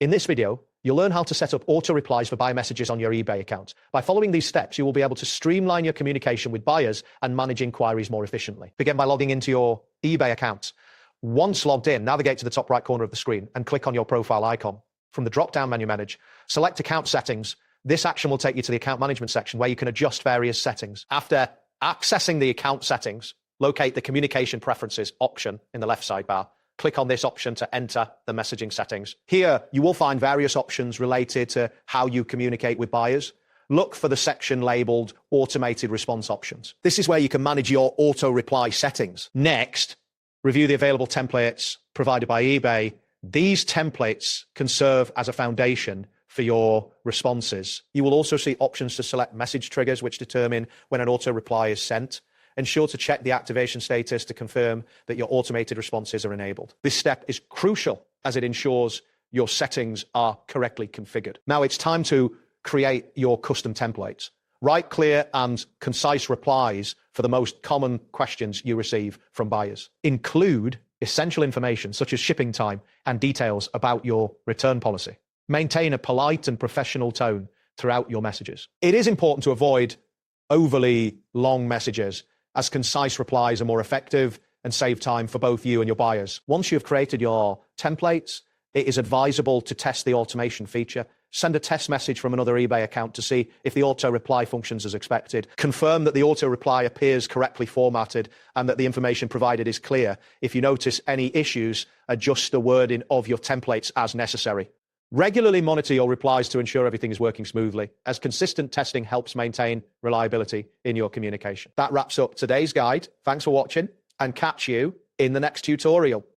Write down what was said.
In this video, you'll learn how to set up auto replies for buyer messages on your eBay account. By following these steps, you will be able to streamline your communication with buyers and manage inquiries more efficiently. Begin by logging into your eBay account. Once logged in, navigate to the top right corner of the screen and click on your profile icon. From the drop-down menu manage, select account settings. This action will take you to the account management section where you can adjust various settings. After accessing the account settings, locate the communication preferences option in the left sidebar. Click on this option to enter the messaging settings. Here, you will find various options related to how you communicate with buyers. Look for the section labeled Automated Response Options. This is where you can manage your auto reply settings. Next, review the available templates provided by eBay. These templates can serve as a foundation for your responses. You will also see options to select message triggers, which determine when an auto reply is sent. Ensure to check the activation status to confirm that your automated responses are enabled. This step is crucial as it ensures your settings are correctly configured. Now it's time to create your custom templates. Write clear and concise replies for the most common questions you receive from buyers. Include essential information such as shipping time and details about your return policy. Maintain a polite and professional tone throughout your messages. It is important to avoid overly long messages, as concise replies are more effective and save time for both you and your buyers. Once you've created your templates, it is advisable to test the automation feature. Send a test message from another eBay account to see if the auto reply functions as expected. Confirm that the auto reply appears correctly formatted and that the information provided is clear. If you notice any issues, adjust the wording of your templates as necessary. Regularly monitor your replies to ensure everything is working smoothly, as consistent testing helps maintain reliability in your communication. That wraps up today's guide. Thanks for watching and catch you in the next tutorial.